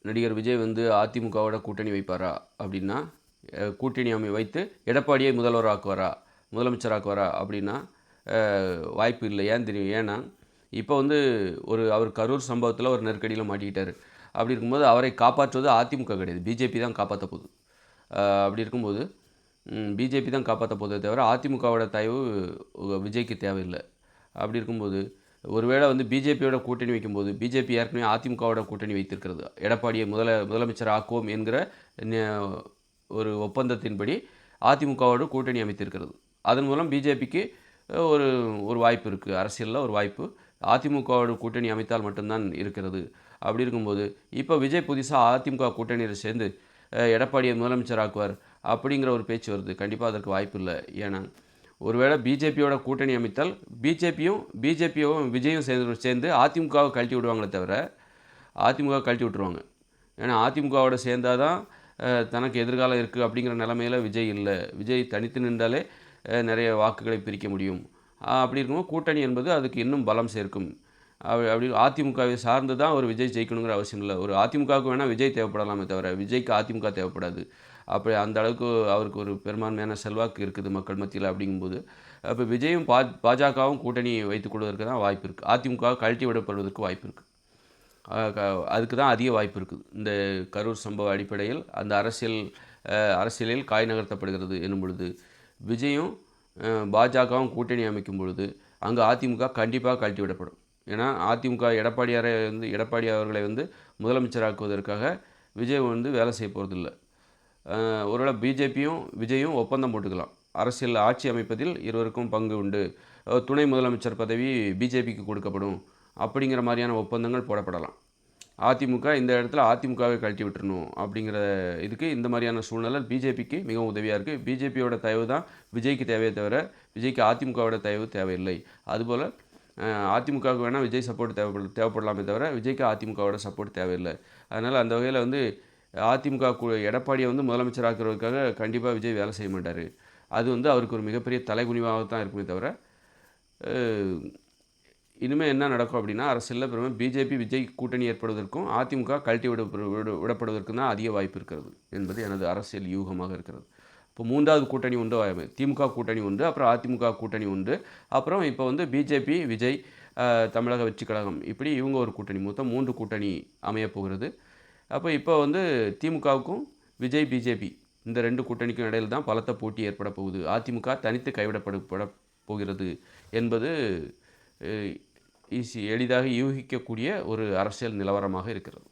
நடிகர் விஜய் வந்து அதிமுகவோட கூட்டணி வைப்பாரா அப்படின்னா, கூட்டணி வைத்து எடப்பாடியை முதலமைச்சராக்குவாரா அப்படின்னா, வாய்ப்பு இல்லை. ஏன் தெரியும்? ஏன்னா, இப்போ வந்து அவர் கரூர் சம்பவத்தில் ஒரு நெருக்கடியில் மாட்டிக்கிட்டாரு. அப்படி இருக்கும்போது அவரை காப்பாற்றுவது அதிமுக கிடையாது, பிஜேபி தான் காப்பாற்ற போகுது. அப்படி இருக்கும்போது பிஜேபி தான் காப்பாற்ற போதே தவிர அதிமுகவோட தயவு விஜய்க்கு தேவையில்லை. அப்படி இருக்கும்போது ஒருவேளை வந்து பிஜேபியோட கூட்டணி வைக்கும்போது, பிஜேபி ஏற்கனவே அதிமுகவோட கூட்டணி வைத்திருக்கிறது. எடப்பாடியை முதலமைச்சர் ஆக்குவோம் என்கிற ஒரு ஒப்பந்தத்தின்படி அதிமுகவோடு கூட்டணி அமைத்திருக்கிறது. அதன் மூலம் பிஜேபிக்கு ஒரு ஒரு வாய்ப்பு இருக்குது, அரசியலில் ஒரு வாய்ப்பு அதிமுகவோட கூட்டணி அமைத்தால் மட்டும்தான் இருக்கிறது. அப்படி இருக்கும்போது இப்போ விஜய் புதுசாக அதிமுக கூட்டணியில் சேர்ந்து எடப்பாடியை முதலமைச்சர் ஆக்குவார் அப்படிங்கிற ஒரு பேச்சு வருது. கண்டிப்பாக அதற்கு வாய்ப்பு இல்லை. ஏன்னா ஒருவேளை பிஜேபியோட கூட்டணி அமைத்தால் பிஜேபியும் விஜயும் சேர்ந்து அதிமுகவை கழட்டி விடுவாங்களே தவிர அதிமுக கழட்டி விட்டுருவாங்க. ஏன்னா அதிமுகவோட சேர்ந்தால் தான் தனக்கு எதிர்காலம் இருக்குது அப்படிங்கிற நிலைமையில் விஜய் இல்லை. விஜய் தனித்து நின்றாலே நிறைய வாக்குகளை பிரிக்க முடியும். அப்படி இருக்கும்போது கூட்டணி என்பது அதுக்கு இன்னும் பலம் சேர்க்கும். அப்படி அதிமுகவை சார்ந்து தான் ஒரு விஜய் ஜெயிக்கணுங்கிற அவசியம் இல்லை. ஒரு அதிமுகவுக்கு வேணால் விஜய் தேவைப்படலாமே தவிர விஜய்க்கு அதிமுக தேவைப்படாது. அப்படி அந்த அளவுக்கு அவருக்கு ஒரு பெரும்பான்மையான செல்வாக்கு இருக்குது மக்கள் மத்தியில். அப்படிங்கும்போது அப்போ விஜயும் பாஜகவும் கூட்டணி வைத்துக் கொள்வதற்கு தான் வாய்ப்பு இருக்குது. அதிமுக கழட்டி விடப்படுவதற்கு வாய்ப்பு இருக்குது. அதுக்கு தான் அதிக வாய்ப்பு இருக்குது. இந்த கரூர் சம்பவ அடிப்படையில் அந்த அரசியலில் காய் நகர்த்தப்படுகிறது என்னும் பொழுது விஜயும் பாஜகவும் கூட்டணி அமைக்கும் பொழுது அங்கே அதிமுக கண்டிப்பாக கழட்டி விடப்படும். ஏன்னா அதிமுக எடப்பாடி அவர்களை வந்து முதலமைச்சராக்குவதற்காக விஜய் வந்து வேலை செய்ய போகிறதில்லை. ஒருவேளை பிஜேபியும் விஜயும் ஒப்பந்தம் போட்டுக்கலாம். அரசியல் ஆட்சி அமைப்பதில் இருவருக்கும் பங்கு உண்டு, துணை முதலமைச்சர் பதவி பிஜேபிக்கு கொடுக்கப்படும் அப்படிங்கிற மாதிரியான ஒப்பந்தங்கள் போடப்படலாம். அதிமுக இந்த இடத்துல அதிமுகவை கழட்டி விட்டுறணும் அப்படிங்கிற இதுக்கு இந்த மாதிரியான சூழ்நிலை பிஜேபிக்கு மிகவும் உதவியாக இருக்குது. பிஜேபியோட தயவு தான் விஜய்க்கு தேவையே தவிர விஜய்க்கு அதிமுகவோட தயவு தேவையில்லை. அதுபோல் அதிமுகவுக்கு வேணால் விஜய் சப்போர்ட் தேவைப்படலாமே தவிர விஜய்க்கு அதிமுகவோட சப்போர்ட் தேவையில்லை. அதனால் அந்த வகையில் வந்து அதிமுக எடப்பாடியை வந்து முதலமைச்சராக்குறதுக்காக கண்டிப்பாக விஜய் வேலை செய்ய மாட்டார். அது வந்து அவருக்கு ஒரு மிகப்பெரிய தலைகுனிவாக தான் இருக்குமே தவிர இனிமேல் என்ன நடக்கும் அப்படின்னா அரசியலில் பெருமை பிஜேபி விஜய் கூட்டணி ஏற்படுவதற்கும் அதிமுக கழட்டி விடப்படுவதற்கும் தான் அதிக வாய்ப்பு இருக்கிறது என்பது எனது அரசியல் யூகமாக இருக்கிறது. இப்போ மூன்றாவது கூட்டணி உண்டு, திமுக கூட்டணி உண்டு, அப்புறம் அதிமுக கூட்டணி உண்டு, அப்புறம் இப்போ வந்து பிஜேபி விஜய் தமிழக வெற்றி கழகம், இப்படி இவங்க ஒரு கூட்டணி, மொத்தம் 3 கூட்டணி அமையப்போகிறது. அப்போ இப்போ வந்து திமுகவுக்கும் விஜய் பிஜேபி இந்த 2 கூட்டணிக்கும் இடையில் தான் பலத்த போட்டி ஏற்பட போகுது. அதிமுக தனித்து கைவிடப்பட போகிறது என்பது எளிதாக யூகிக்கக்கூடிய ஒரு அரசியல் நிலவரமாக இருக்கிறது.